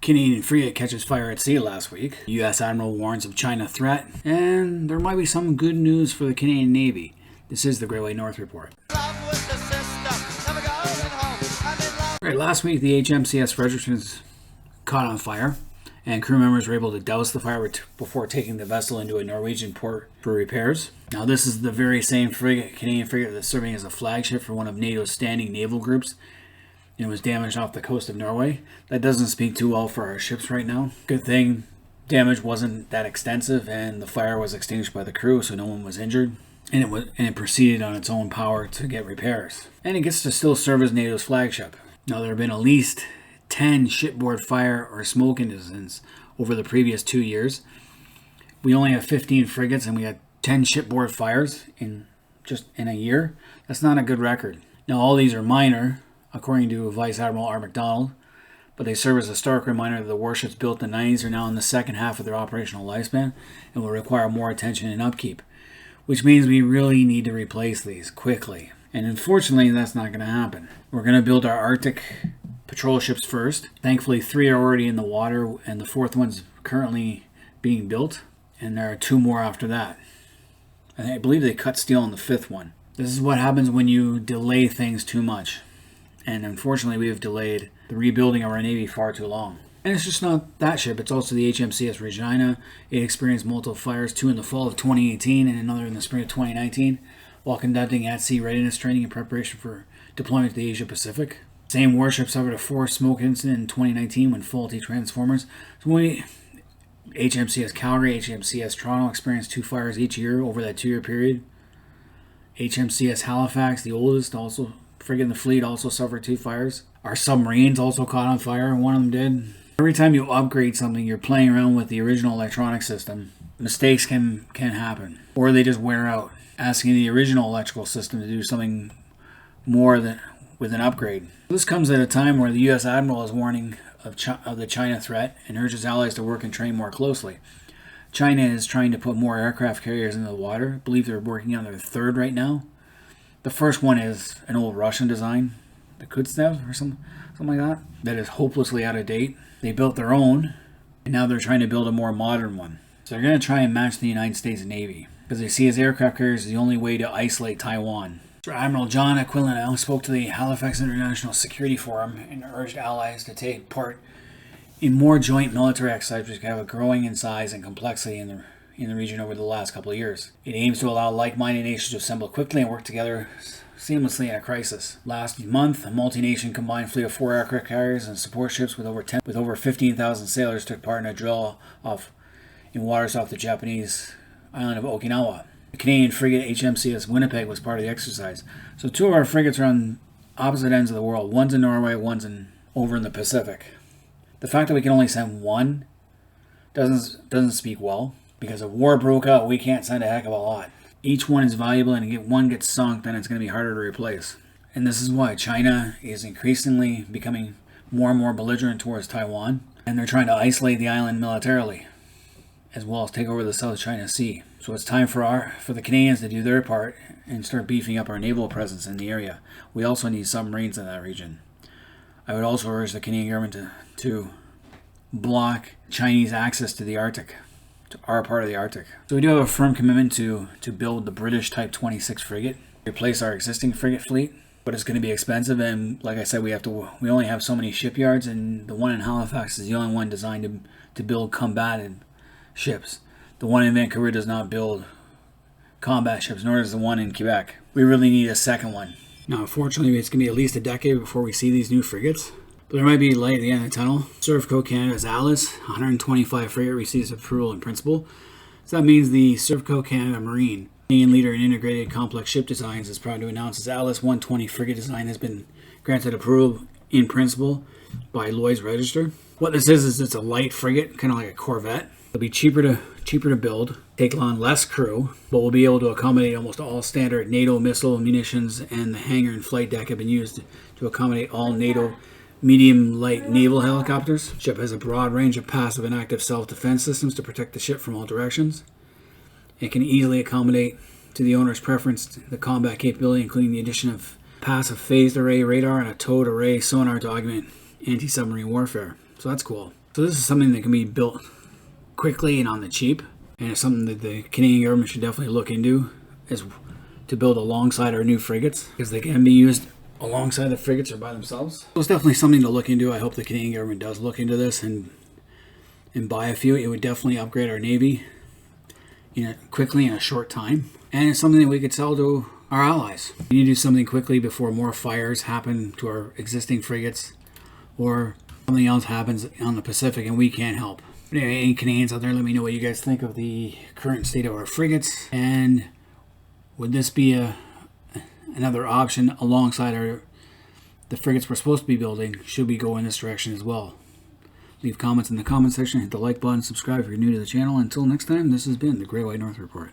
Canadian frigate catches fire at sea last week. U.S. Admiral warns of China threat. And there might be some good news for the Canadian Navy. This is the Great White North Report. Alright, last week the HMCS Fredericton caught on fire, and crew members were able to douse the fire before taking the vessel into a Norwegian port for repairs. Now this is the very same Canadian frigate that's serving as a flagship for one of NATO's standing naval groups. It was damaged off the coast of Norway. That doesn't speak too well for our ships right now. Good thing damage wasn't that extensive and the fire was extinguished by the crew, so no one was injured. And it proceeded on its own power to get repairs. And it gets to still serve as NATO's flagship. Now there have been at least 10 shipboard fire or smoke incidents over the previous 2 years. We only have 15 frigates and we had 10 shipboard fires in a year. That's not a good record. Now all these are minor, according to Vice-Admiral R. MacDonald, but they serve as a stark reminder that the warships built in the 90s are now in the second half of their operational lifespan and will require more attention and upkeep, which means we really need to replace these quickly. And unfortunately, that's not going to happen. We're going to build our Arctic patrol ships first. Thankfully, 3 are already in the water, and the 4th one's currently being built, and there are 2 more after that. I believe they cut steel on the 5th one. This is what happens when you delay things too much. And unfortunately, we have delayed the rebuilding of our Navy far too long. And it's just not that ship, it's also the HMCS Regina. It experienced multiple fires, 2 in the fall of 2018 and another in the spring of 2019, while conducting at-sea readiness training in preparation for deployment to the Asia Pacific. Same warship suffered a forced smoke incident in 2019 when faulty transformers. So HMCS Calgary, HMCS Toronto experienced 2 fires each year over that 2-year period. HMCS Halifax, the oldest frigate in the fleet, also suffered 2 fires. Our submarines also caught on fire, and one of them did. Every time you upgrade something, you're playing around with the original electronic system. Mistakes can happen, or they just wear out. Asking the original electrical system to do something more with an upgrade. This comes at a time where the U.S. Admiral is warning of the China threat and urges allies to work and train more closely. China is trying to put more aircraft carriers into the water. I believe they're working on their 3rd right now. The first one is an old Russian design, the Kutsev or something like that is hopelessly out of date. They built their own, and now they're trying to build a more modern one. So they're going to try and match the United States Navy, because they see as aircraft carriers as the only way to isolate Taiwan. Admiral John Aquilino spoke to the Halifax International Security Forum and urged allies to take part in more joint military exercises which have a growing in size and complexity in the region over the last couple of years. It aims to allow like-minded nations to assemble quickly and work together seamlessly in a crisis. Last month, a multi-nation combined fleet of 4 aircraft carriers and support ships with over 15,000 sailors took part in a drill in waters off the Japanese island of Okinawa. The Canadian frigate HMCS Winnipeg was part of the exercise. So 2 of our frigates are on opposite ends of the world. One's in Norway, one's over in the Pacific. The fact that we can only send one doesn't speak well, because if war broke out, we can't send a heck of a lot. Each one is valuable, and if one gets sunk, then it's going to be harder to replace. And this is why China is increasingly becoming more and more belligerent towards Taiwan, and they're trying to isolate the island militarily, as well as take over the South China Sea. So it's time for the Canadians to do their part and start beefing up our naval presence in the area. We also need submarines in that region. I would also urge the Canadian government to block Chinese access to the Arctic, to our part of the Arctic. So we do have a firm commitment to build the British Type 26 frigate, replace our existing frigate fleet, but it's going to be expensive, and like I said, we only have so many shipyards, and the one in Halifax is the only one designed to build combatant ships. The one in Vancouver does not build combat ships, nor does the one in Quebec. We really need a second one. Now, unfortunately, it's going to be at least a decade before we see these new frigates, but there might be light at the end of the tunnel. Servco Canada's Alice 125 frigate receives approval in principle. So that means the Servco Canada Marine, Canadian leader in integrated complex ship designs, is proud to announce its Alice 120 frigate design has been granted approval in principle by Lloyd's Register. What this is it's a light frigate, kind of like a Corvette. It'll be cheaper to build, take on less crew, but will be able to accommodate almost all standard NATO missile munitions, and the hangar and flight deck have been used to accommodate all NATO medium-light naval helicopters. The ship has a broad range of passive and active self-defense systems to protect the ship from all directions. It can easily accommodate, to the owner's preference, the combat capability, including the addition of passive phased array radar and a towed array sonar to augment anti-submarine warfare. So that's cool. So this is something that can be built quickly and on the cheap, and it's something that the Canadian government should definitely look into, is to build alongside our new frigates, because they can be used alongside the frigates or by themselves. So it's definitely something to look into. I hope the Canadian government does look into this and buy a few. It would definitely upgrade our Navy quickly in a short time, and it's something that we could sell to our allies. We need to do something quickly before more fires happen to our existing frigates, or something else happens on the Pacific and we can't help. But anyway, any Canadians out there, let me know what you guys think of the current state of our frigates, and would this be another option alongside the frigates we're supposed to be building? Should we go in this direction as well? Leave comments in the comment section, hit the like button, subscribe if you're new to the channel. Until next time, this has been the Great White North Report.